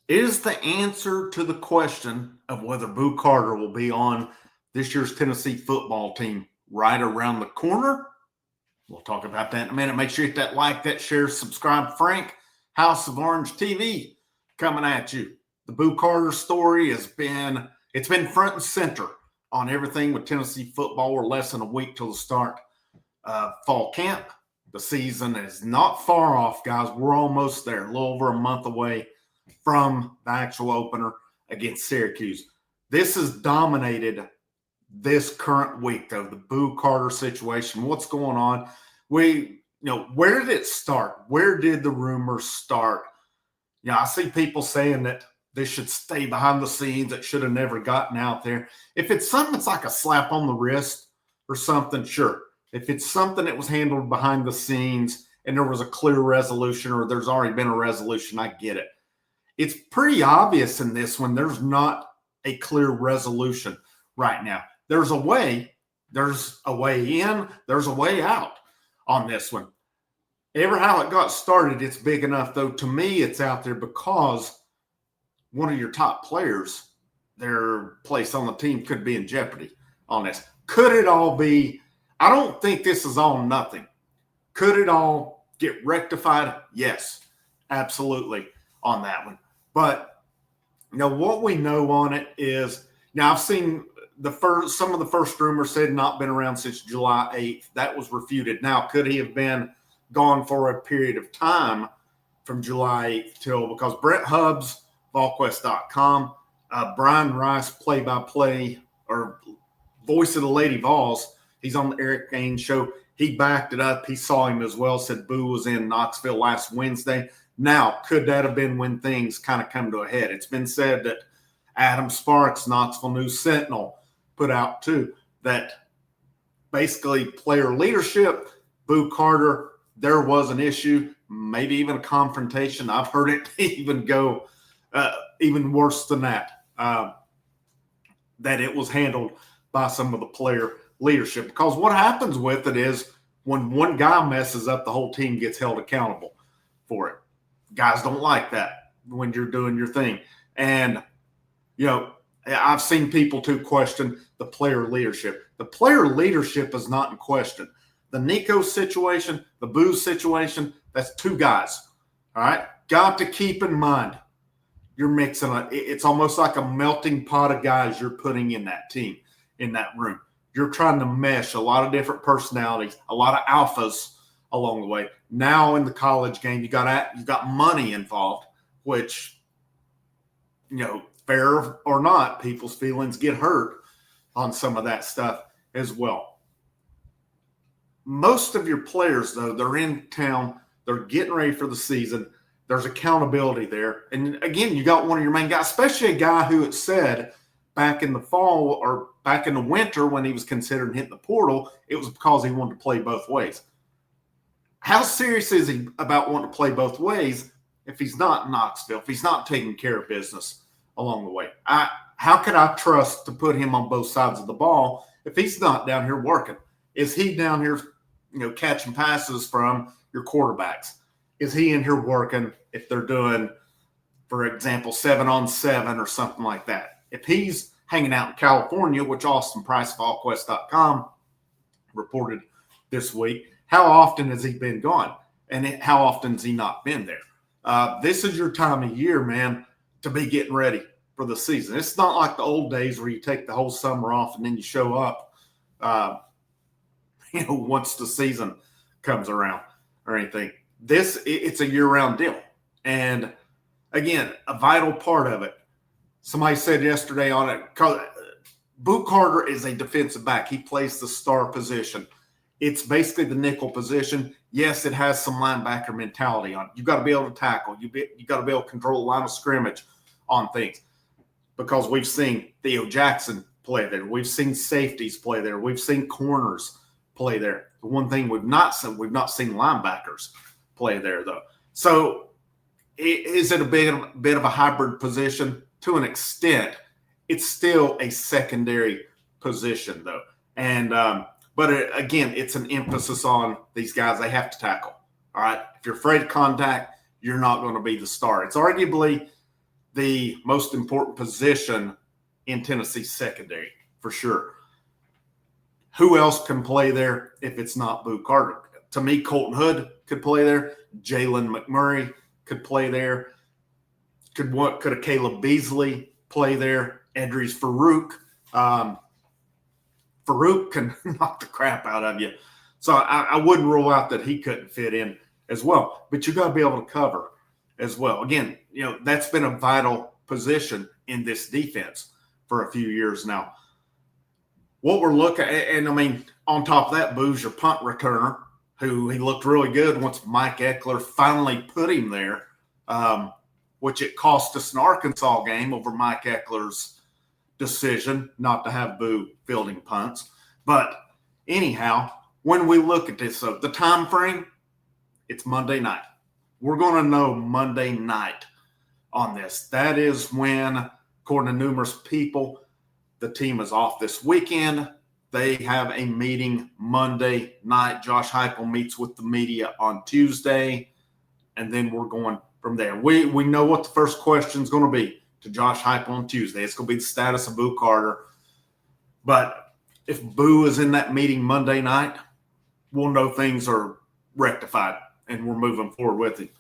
Is the answer to the question of whether Boo Carter will be on this year's Tennessee football team right around the corner? We'll talk about that in a minute. Make sure you hit that like, that share, subscribe. Frank, House of Orange TV coming at you. The Boo Carter story it's been front and center on everything with Tennessee football. We're less than a week till the start of fall camp. The season is not far off, guys. We're almost there, a little over a month away from the actual opener against Syracuse. This has dominated this current week, though, the Boo Carter situation. What's going on? Where did it start? Where did the rumors start? I see people saying that this should stay behind the scenes. It should have never gotten out there. If it's something that's like a slap on the wrist or something, sure. If it's something that was handled behind the scenes and there was a clear resolution or there's already been a resolution, I get it. It's pretty obvious in this one there's not a clear resolution right now. There's a way in, there's a way out on this one. Ever how it got started, it's big enough, though. To me, it's out there because one of your top players, their place on the team could be in jeopardy on this. Could it all be? I don't think this is all nothing. Could it all get rectified? Yes, absolutely on that one. But, what we know on it is, I've seen some of the first rumors said not been around since July 8th. That was refuted. Now, could he have been gone for a period of time from July 8th till, because Brett Hubbs, VolQuest.com, Brian Rice, play-by-play, or voice of the Lady Vols, he's on the Eric Gaines show. He backed it up. He saw him as well, said Boo was in Knoxville last Wednesday. Now, could that have been when things kind of come to a head? It's been said that Adam Sparks, Knoxville News Sentinel, put out too, that basically player leadership, Boo Carter, there was an issue, maybe even a confrontation. I've heard it even go even worse than that, that it was handled by some of the player leadership. Because what happens with it is when one guy messes up, the whole team gets held accountable for it. Guys don't like that when you're doing your thing. And, I've seen people too question the player leadership. The player leadership is not in question. The Nico situation, the Boo situation, that's two guys. All right? Got to keep in mind, you're mixing it's almost like a melting pot of guys you're putting in that team, in that room. You're trying to mesh a lot of different personalities, a lot of alphas along the way. Now in the college game, you got money involved, which, fair or not, people's feelings get hurt on some of that stuff as well. Most of your players, though, they're in town. They're getting ready for the season. There's accountability there. And, again, you got one of your main guys, especially a guy who had said back in the fall or back in the winter when he was considering hitting the portal, it was because he wanted to play both ways. How serious is he about wanting to play both ways if he's not in Knoxville, if he's not taking care of business along the way? How could I trust to put him on both sides of the ball if he's not down here working? Is he down here, catching passes from your quarterbacks? Is he in here working if they're doing, for example, 7-on-7 or something like that? If he's hanging out in California, which Austin Price of VolQuest.com reported this week, how often has he been gone? And how often has he not been there? This is your time of year, man, to be getting ready for the season. It's not like the old days where you take the whole summer off and then you show up, once the season comes around or anything. It's a year-round deal. And, again, a vital part of it, somebody said yesterday on it, because Boo Carter is a defensive back. He plays the star position. It's basically the nickel position. Yes, it has some linebacker mentality on it. You've got to be able to tackle. You've got to be able to control the line of scrimmage on things, because we've seen Theo Jackson play there. We've seen safeties play there. We've seen corners play there. The one thing we've not seen linebackers play there, though. So is it a bit of a hybrid position? To an extent. It's still a secondary position, though. And again, it's an emphasis on these guys. They have to tackle. All right. If you're afraid of contact, you're not going to be the star. It's arguably the most important position in Tennessee's secondary, for sure. Who else can play there if it's not Boo Carter? To me, Colton Hood could play there. Jalen McMurray could play there. Could a Caleb Beasley play there? Edris Farouk. Farouk can knock the crap out of you. So I wouldn't rule out that he couldn't fit in as well. But you got to be able to cover as well. Again, that's been a vital position in this defense for a few years now. What we're looking at, and I mean, on top of that, Boo's your punt returner, who he looked really good once Mike Eckler finally put him there, which it cost us an Arkansas game over Mike Eckler's decision not to have Boo fielding punts. But anyhow, when we look at this, the time frame, it's Monday night. We're going to know Monday night on this. That is when, according to numerous people, the team is off this weekend. They have a meeting Monday night. Josh Heupel meets with the media on Tuesday, and then we're going from there. We know what the first question is going to be to Josh Heupel on Tuesday. It's going to be the status of Boo Carter. But if Boo is in that meeting Monday night, we'll know things are rectified and we're moving forward with it.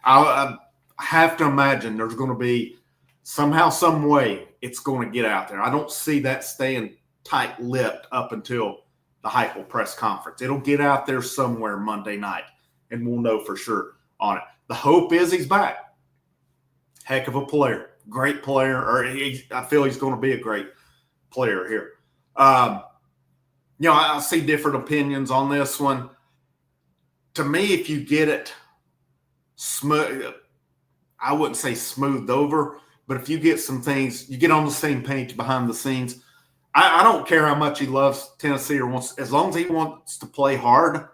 I have to imagine there's going to be somehow, some way it's going to get out there. I don't see that staying tight-lipped up until the Heupel press conference. It'll get out there somewhere Monday night, and we'll know for sure on it. The hope is he's back. Heck of a player. Great player. I feel he's going to be a great player here. I see different opinions on this one. To me, if you get it smooth, I wouldn't say smoothed over, but if you get some things, you get on the same page behind the scenes. I don't care how much he loves Tennessee or wants, as long as he wants to play hard,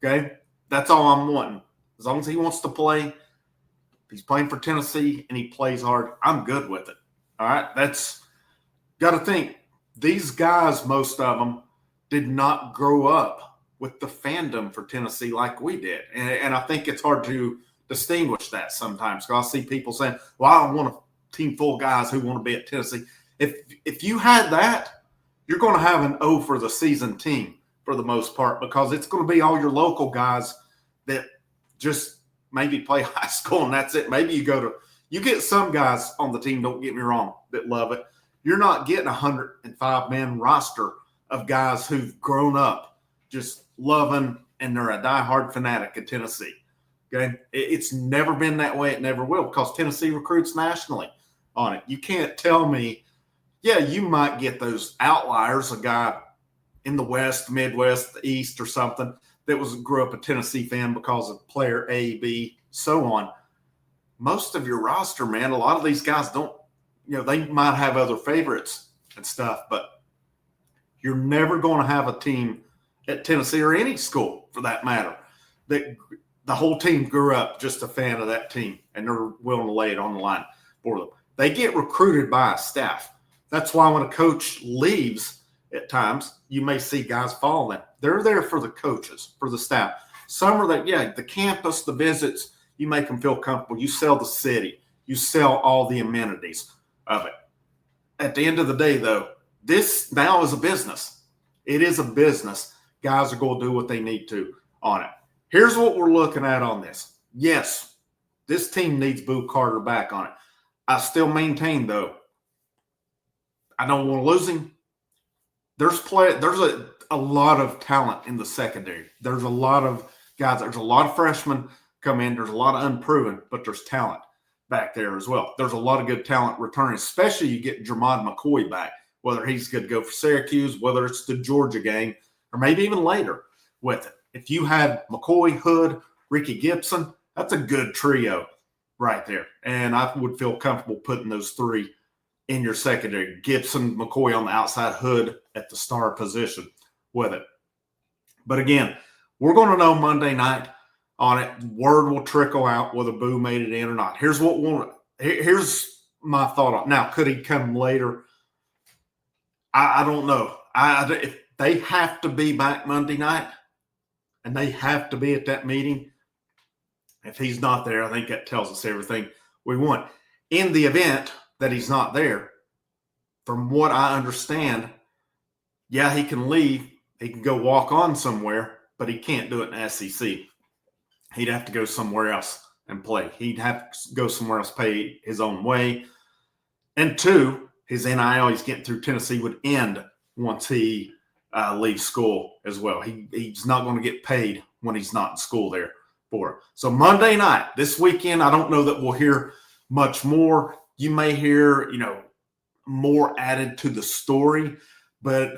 okay? That's all I'm wanting. As long as he wants to play, if he's playing for Tennessee and he plays hard, I'm good with it. All right? That's got to think. These guys, most of them, did not grow up with the fandom for Tennessee like we did. And I think it's hard to distinguish that sometimes. Because I see people saying, well, I don't want a team full of guys who want to be at Tennessee. If you had that, you're going to have an O for the season team for the most part, because it's going to be all your local guys that just maybe play high school and that's it. Maybe you get some guys on the team, don't get me wrong, that love it. You're not getting a 105-man roster of guys who've grown up just loving and they're a diehard fanatic of Tennessee. Okay, it's never been that way. It never will, because Tennessee recruits nationally on it. You can't tell me, yeah, you might get those outliers, a guy in the West, Midwest, the East or something that grew up a Tennessee fan because of player A, B, so on. Most of your roster, man, a lot of these guys don't, they might have other favorites and stuff, but you're never going to have a team at Tennessee or any school for that matter that the whole team grew up just a fan of that team and they're willing to lay it on the line for them. They get recruited by a staff. That's why when a coach leaves at times, you may see guys falling. They're there for the coaches, for the staff. Some are the campus, the visits, you make them feel comfortable. You sell the city. You sell all the amenities of it. At the end of the day, though, this now is a business. It is a business. Guys are going to do what they need to on it. Here's what we're looking at on this. Yes, this team needs Boo Carter back on it. I still maintain, though, I don't want to lose him. There's a lot of talent in the secondary. There's a lot of guys. There's a lot of freshmen come in. There's a lot of unproven, but there's talent back there as well. There's a lot of good talent returning, especially you get Jermod McCoy back, whether he's good to go for Syracuse, whether it's the Georgia game, or maybe even later with it. If you had McCoy, Hood, Ricky Gibson, that's a good trio right there. And I would feel comfortable putting those three in your secondary. Gibson, McCoy on the outside, Hood at the star position with it. But again, we're going to know Monday night on it. Word will trickle out whether Boo made it in or not. Here's my thought on. Now, could he come later? I don't know. If they have to be back Monday night and they have to be at that meeting, if he's not there, I think that tells us everything we want. in the event that he's not there, from what I understand, yeah, he can leave. He can go walk on somewhere, but he can't do it in SEC. He'd have to go somewhere else and play. He'd have to go somewhere else, pay his own way. And two, his NIL he's getting through Tennessee would end once he leaves school as well. He's not going to get paid when he's not in school there for it. So Monday night, this weekend, I don't know that we'll hear much more. You may hear, more added to the story, but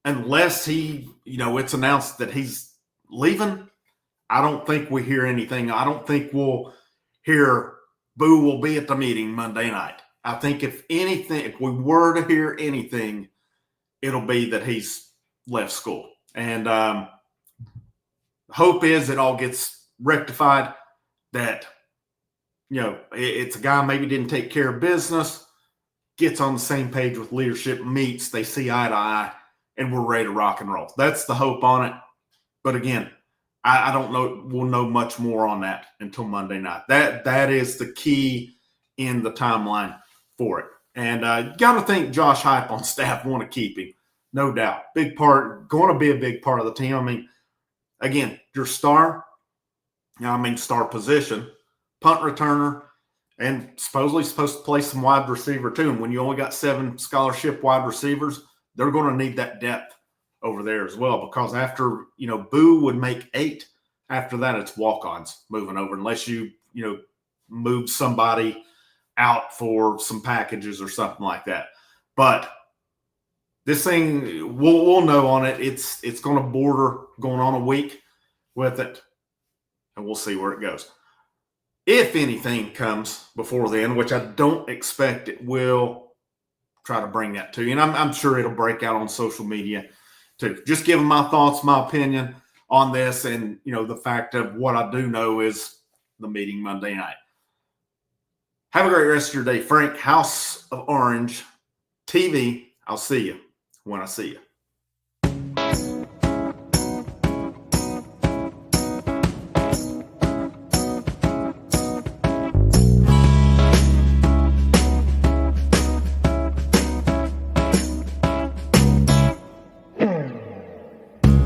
unless it's announced that he's leaving, I don't think we hear anything. I don't think we'll hear Boo will be at the meeting Monday night. I think if we were to hear anything, it'll be that he's left school. And hope is it all gets rectified, that, it's a guy maybe didn't take care of business, gets on the same page with leadership, meets, they see eye to eye, and we're ready to rock and roll. That's the hope on it. But again, I don't know. We'll know much more on that until Monday night. That is the key in the timeline for it. And got to think Josh Hype on staff want to keep him, no doubt. Big part, going to be a big part of the team. I mean, again, your star position, punt returner, and supposedly supposed to play some wide receiver too. And when you only got 7 scholarship wide receivers, they're going to need that depth over there as well, because after, Boo would make 8. After that, it's walk-ons moving over, unless you move somebody out for some packages or something like that. But this thing, we'll know on it. It's going to border going on a week with it, and we'll see where it goes. If anything comes before then, which I don't expect it will, try to bring that to you. And I'm sure it'll break out on social media too. Just giving my thoughts, my opinion on this, and the fact of what I do know is the meeting Monday night. Have a great rest of your day, Frank. House of Orange TV. I'll see you when I see you.